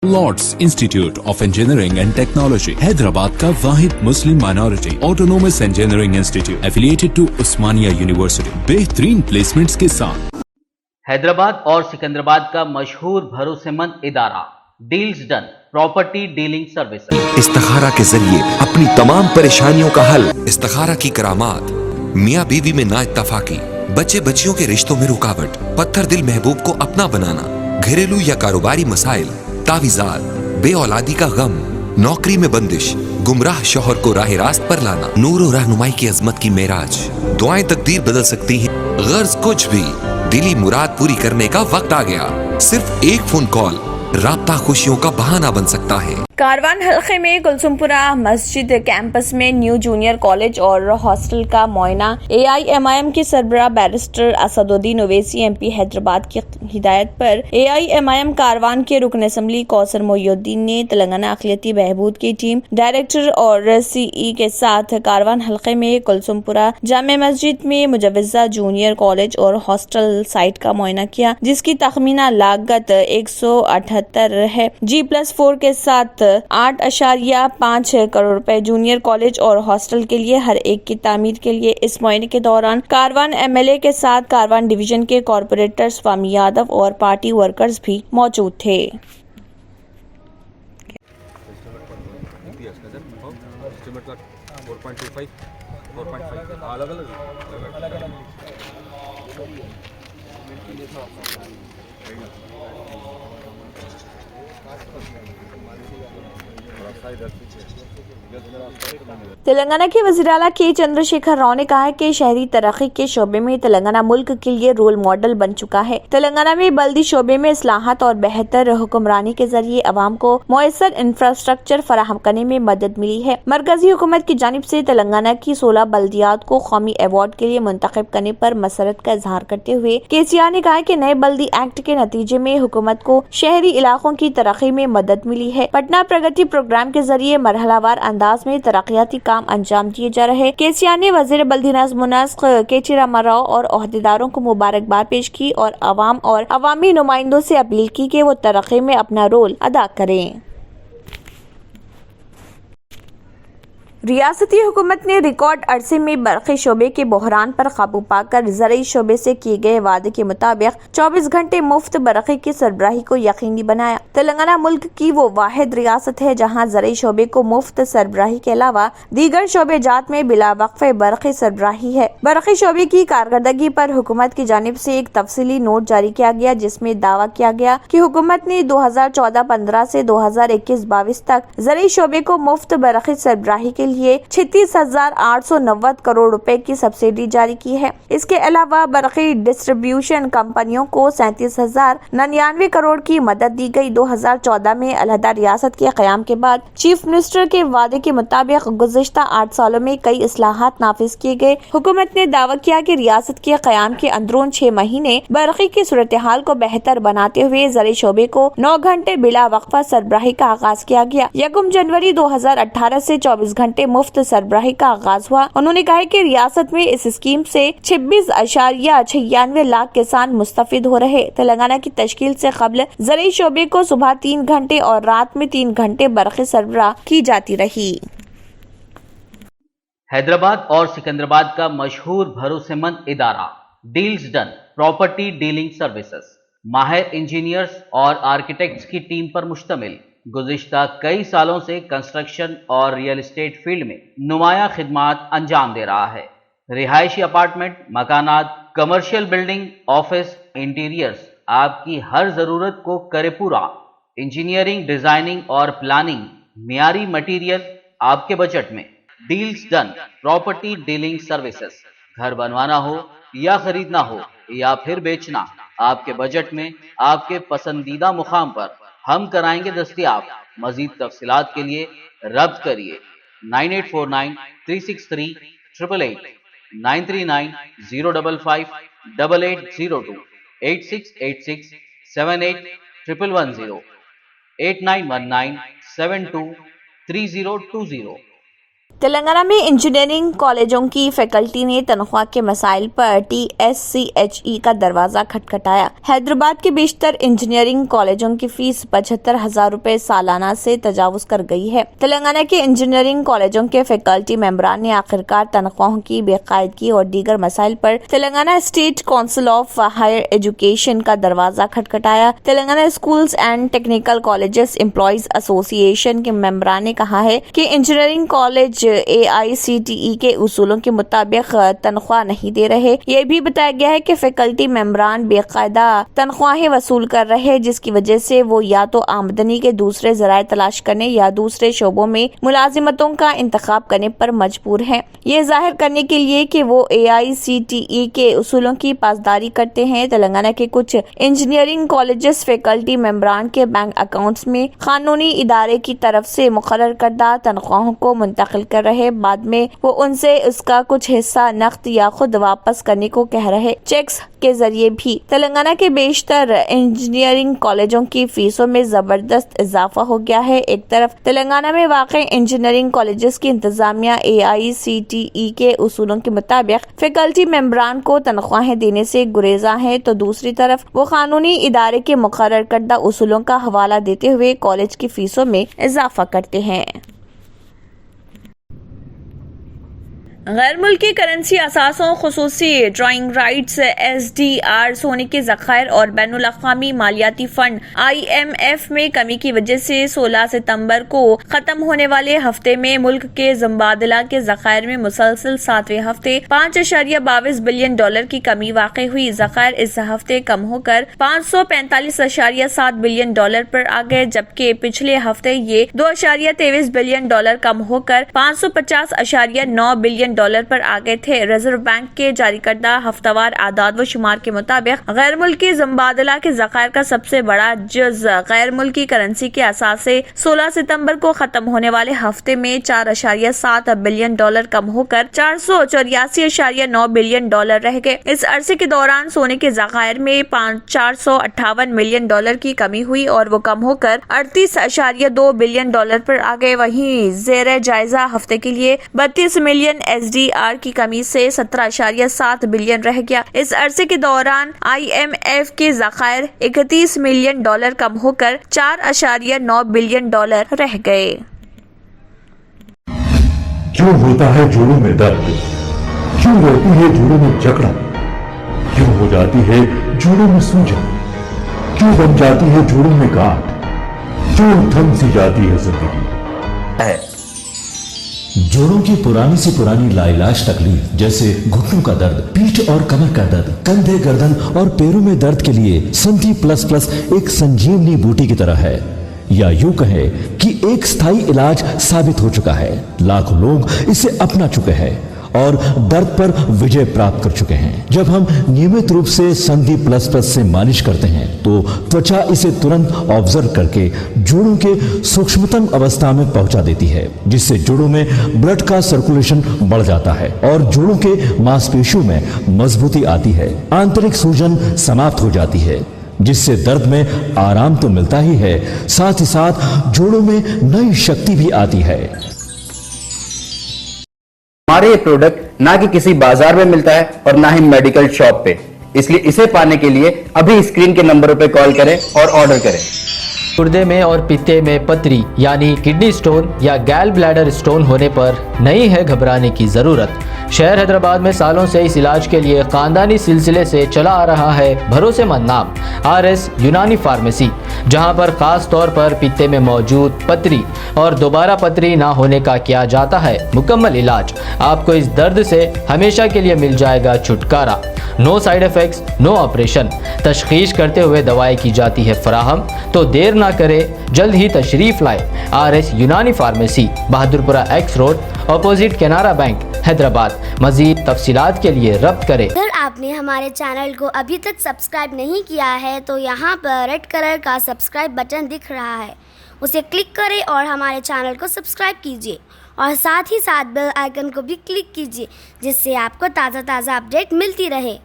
Lord's Institute of Engineering and Technology Hyderabad का वाहिद Muslim minority autonomous engineering institute affiliated to Osmania University बेहतरीन placements के साथ। हैदराबाद और सिकंदराबाद का मशहूर भरोसेमंद इदारा Deals Done Property Dealing Services. इस्तिखारा के जरिए अपनी तमाम परेशानियों का हल। इस्तिखारा की करामात, मियाँ बीवी में ना इत्तफाकी, बच्चे बच्चियों के रिश्तों में रुकावट, पत्थर दिल महबूब को अपना बनाना, घरेलू या कारोबारी मसाइल, तावीज़ात, बे औलादी का गम, नौकरी में बंदिश, गुमराह शौहर को राह रास्त पर लाना, नूर और रहनुमाई की अजमत की मेराज। दुआएं तकदीर बदल सकती हैं, गर्ज कुछ भी, दिली मुराद पूरी करने का वक्त आ गया। सिर्फ एक फोन कॉल राब्ता खुशियों का बहाना बन सकता है। कारवान हल्के में कुलसुमपुरा मस्जिद कैंपस में न्यू जूनियर कॉलेज और हॉस्टल का मुआयना। AIMIM के सरबराह बैरिस्टर असदुद्दीन ओवैसी MP हैदराबाद की हिदायत पर AIMIM कारवान के रुकन असम्बली कौसर मोहिउद्दीन ने तेलंगाना अक़लियती बहबूद की टीम, डायरेक्टर और CE के साथ कारवान हल्के में कुलसुमपुरा जामे मस्जिद में मुजव्वज़ा जूनियर कॉलेज और हॉस्टल साइट का मुआयना किया, जिसकी तखमीना लागत 178 है। G+4 के साथ 8.5 करोड़ रुपए जूनियर कॉलेज और हॉस्टल के लिए हर एक की तामीर के लिए इस मुआयने के दौरान कारवान MLA के साथ कारवान डिवीजन के कॉर्पोरेटर स्वामी यादव और पार्टी वर्कर्स भी मौजूद थे। तेलंगाना के वज़ीर आला के चंद्रशेखर राव ने कहा है कि शहरी तरक्की के शोबे में तेलंगाना मुल्क के लिए रोल मॉडल बन चुका है। तेलंगाना में बल्दी शोबे में इस्लाहात और बेहतर हुक्मरानी के जरिए अवाम को मुयस्सर इंफ्रास्ट्रक्चर फराहम करने में मदद मिली है। मरकजी हुकूमत की जानिब से तेलंगाना की 16 बल्दियात को कौमी अवार्ड के लिए मुंतखब करने पर मसरत का इजहार करते हुए KCR ने कहा कि नए बल्दी एक्ट के नतीजे में हुकूमत को शहरी इलाकों की तरक्की में मदद मिली है। पटना प्रगति प्रोग्राम के जरिए मरहलावार अंदाज में तरक्याती काम अंजाम दिए जा रहे। KCR ने वज़ीर बल्दी नज़्म व नस्क KT रामाराव और ओहदेदारों को मुबारकबाद पेश की और अवाम और अवामी नुमाइंदों से अपील की कि वो तरक्की में अपना रोल अदा करें। रियासती हुकूमत ने रिकॉर्ड अरसे में बरक़ी शोबे के बहरान पर काबू पाकर ज़रई शोबे से किए गए वादे के मुताबिक 24 घंटे मुफ्त बरक़ी की सरबराही को यकीनी बनाया। तेलंगाना मुल्क की वो वाहिद रियासत है जहां ज़रई शोबे को मुफ्त सरबराही के अलावा दीगर शोबे जात में बिला वक्फ़े बरक़ी सरबराही है। बरक़ी शोबे की कारकर्दगी पर हुकूमत की जानिब से एक तफसीली नोट जारी किया गया, जिसमें दावा किया गया कि हुकूमत ने 2014-15 से 2021-22 तक ज़रई शोबे को मुफ्त बरक़ी सरबराही के लिए 36,890 करोड़ रुपए की सब्सिडी जारी की है। इसके अलावा बरक़ी डिस्ट्रीब्यूशन कंपनियों को 37,099 करोड़ की मदद दी गई। 2014 में अलहदा रियासत के क़याम के बाद चीफ मिनिस्टर के वादे के मुताबिक गुज़िश्ता 8 सालों में कई इस्लाहात नाफिज किए गए। हुकूमत ने दावा किया कि रियासत के क़याम के अंदरून 6 महीने बरक़ी की सूरत हाल को बेहतर बनाते हुए ज़रई शोबे को 9 घंटे बिला वक्फा सरबराही का आगाज किया गया। 1 जनवरी 2018 से 24 घंटे मुफ्त सरबराही का आगाज हुआ। उन्होंने कहा कि रियासत में इस स्कीम से 26.96 लाख किसान मुस्तफिद हो रहे। तेलंगाना की तश्कील से कबल ज़रई शोबे को सुबह 3 घंटे और रात में 3 घंटे बरक़ी सरबराह की जाती रही। हैदराबाद और सिकंदराबाद का मशहूर भरोसेमंद इदारा Deals Done Property Dealing services माहिर इंजीनियर्स और आर्किटेक्ट्स की टीम पर मुश्तमिल गुज़िश्ता कई सालों से कंस्ट्रक्शन और रियल एस्टेट फील्ड में नुमायां खिदमात अंजाम दे रहा है। रिहायशी अपार्टमेंट, मकानात, कमर्शियल बिल्डिंग, ऑफिस, इंटीरियर्स, आपकी हर जरूरत को करे पूरा। इंजीनियरिंग, डिजाइनिंग और प्लानिंग, मियारी मटेरियल आपके बजट में। Deals Done Property Dealing Services. घर बनवाना हो या खरीदना हो या फिर बेचना, आपके बजट में, आपके पसंदीदा मुकाम पर हम कराएंगे दस्तयाब। मजीद तफसीलात के लिए रब्त करिए 9849-363-888, 939-055-8802, 8686-78-11110, 8919-723020। تلنگانہ میں انجینئرنگ کالجوں کی فیکلٹی نے تنخواہ کے مسائل پر TSCHE کا دروازہ کھٹکھٹایا۔ حیدرآباد کے بیشتر انجینئرنگ کالجوں کی فیس 75,000 روپے سالانہ سے تجاوز کر گئی ہے۔ تلنگانہ کے انجینئرنگ کالجوں کے فیکلٹی ممبران نے آخرکار تنخواہوں کی بے قاعدگی اور دیگر مسائل پر Telangana State Council of Higher Education کا دروازہ کھٹکھٹایا۔ Telangana Schools and Technical Colleges Employees Association کے ممبران نے کہا ہے کہ انجینئرنگ کالج AICTE کے اصولوں کے مطابق تنخواہ نہیں دے رہے۔ یہ بھی بتایا گیا ہے کہ فیکلٹی ممبران بے قاعدہ تنخواہیں وصول کر رہے، جس کی وجہ سے وہ یا تو آمدنی کے دوسرے ذرائع تلاش کرنے یا دوسرے شعبوں میں ملازمتوں کا انتخاب کرنے پر مجبور ہیں۔ یہ ظاہر کرنے کے لیے کہ وہ AICTE کے اصولوں کی پاسداری کرتے ہیں، تلنگانہ کے کچھ انجینئرنگ کالجز فیکلٹی ممبران کے بینک اکاؤنٹس میں قانونی ادارے کی طرف سے مقرر کردہ تنخواہوں کو منتقل کر رہے، بعد میں وہ ان سے اس کا کچھ حصہ نقد یا خود واپس کرنے کو کہہ رہے۔ چیکس کے ذریعے بھی تلنگانہ کے بیشتر انجینئرنگ کالجوں کی فیسوں میں زبردست اضافہ ہو گیا ہے۔ ایک طرف تلنگانہ میں واقع انجینئرنگ کالجز کی انتظامیہ AICTE کے اصولوں کے مطابق فیکلٹی ممبران کو تنخواہیں دینے سے گریزاں ہیں، تو دوسری طرف وہ قانونی ادارے کے مقرر کردہ اصولوں کا حوالہ دیتے ہوئے کالج کی فیسوں میں اضافہ کرتے ہیں۔ غیر ملکی کرنسی اثاثوں، خصوصی ڈرائنگ رائٹس، SDR، سونے کے ذخائر اور بین الاقوامی مالیاتی فنڈ IMF میں کمی کی وجہ سے 16 ستمبر کو ختم ہونے والے ہفتے میں ملک کے زمبادلہ کے ذخائر میں مسلسل 7ویں ہفتے $5.22 بلین کی کمی واقع ہوئی۔ ذخائر اس ہفتے کم ہو کر $545.7 بلین پر آ گئے، جبکہ پچھلے ہفتے یہ $2.23 بلین کم ہو کر $550.9 بلین پر آ گئے تھے۔ ریزرو بینک کے جاری کردہ ہفتہ وار اعداد و شمار کے مطابق غیر ملکی زمبادلہ کے ذخائر کا سب سے بڑا جز غیر ملکی کرنسی کے اثاثے 16 ستمبر کو ختم ہونے والے ہفتے میں $4.7 بلین کم ہو کر $484.9 بلین رہ گئے۔ اس عرصے کے دوران سونے کے ذخائر میں $458 ملین کی کمی ہوئی اور وہ کم ہو کر $38.2 بلین پر آ گئے۔ وہیں زیر جائزہ ہفتے کے لیے 32 ملین SDR کی کمی سے $17.7 بلین رہ گیا۔ اس عرصے کے دوران IMF کے ذخائر $31 ملین کم ہو کر $4.9 بلین رہ گئے۔ کیوں ہوتا ہے جوڑوں میں درد؟ کیوں رہتی ہے جوڑوں میں جکڑن؟ کیوں ہو جاتی ہے جوڑوں میں سوجن؟ کیوں بن جاتی ہے جوڑوں میں گاٹھ؟ کیوں تھم سی جاتی ہے زندگی؟ جوڑوں کی پرانی سی پرانی لا علاج تکلیف جیسے گھٹنوں کا درد، پیٹھ اور کمر کا درد، کندھے، گردن اور پیروں میں درد کے لیے سنٹی پلس پلس ایک سنجیونی بوٹی کی طرح ہے، یا یوں کہے کہ ایک ستھائی علاج ثابت ہو چکا ہے۔ لاکھوں لوگ اسے اپنا چکے ہیں اور درد پر وجے پراپت کر چکے ہیں۔ جب ہم نیمت روپ سے سندھی پلس پلس سے مالش کرتے ہیں تو توچا اسے ترنت آبزرو کر کے جوڑوں کے سوکشمتم اوستھا میں پہنچا دیتی ہے، جس سے جوڑوں میں بلڈ کا سرکولیشن بڑھ جاتا ہے اور جوڑوں کے ماس پیشیوں میں مضبوطی آتی ہے، آنترک سوجن سماپت ہو جاتی ہے، جس سے درد میں آرام تو ملتا ہی ہے، ساتھ ہی ساتھ جوڑوں میں نئی شکتی بھی آتی ہے۔ ہمارے یہ پروڈکٹ نہ کہ کسی بازار میں ملتا ہے اور نہ ہی میڈیکل شاپ پہ، اس لیے اسے پانے کے لیے ابھی اسکرین کے نمبروں پہ کال کریں اور آرڈر کریں۔ گردے میں اور پتے میں پتری یعنی کڈنی سٹون یا گال بلیڈر سٹون ہونے پر نہیں ہے گھبرانے کی ضرورت۔ شہر حیدرآباد میں سالوں سے اس علاج کے لیے خاندانی سلسلے سے چلا آ رہا ہے بھروسے مند نام RS یونانی فارمیسی، جہاں پر خاص طور پر پتے میں موجود پتری اور دوبارہ پتری نہ ہونے کا کیا جاتا ہے مکمل علاج۔ آپ کو اس درد سے ہمیشہ کے لیے مل جائے گا چھٹکارا، نو سائیڈ ایفیکٹس، نو آپریشن، تشخیص کرتے ہوئے دوائی کی جاتی ہے فراہم، تو دیر نہ کرے، جلد ہی تشریف لائے۔ RS Unani pharmacy, Bahadurpura X road, opposite Canara Bank, Hyderabad. مزید تفصیلات کے لیے ربط کریں۔ اگر آپ نے ہمارے چینل کو ابھی تک سبسکرائب نہیں کیا ہے تو یہاں پر ریڈ کلر کا سبسکرائب بٹن دکھ رہا ہے، اسے کلک کریں اور ہمارے چینل کو سبسکرائب کیجیے، اور ساتھ ہی ساتھ بیل آئیکن کو بھی کلک کیجیے، جس سے آپ کو تازہ اپڈیٹ ملتی رہے۔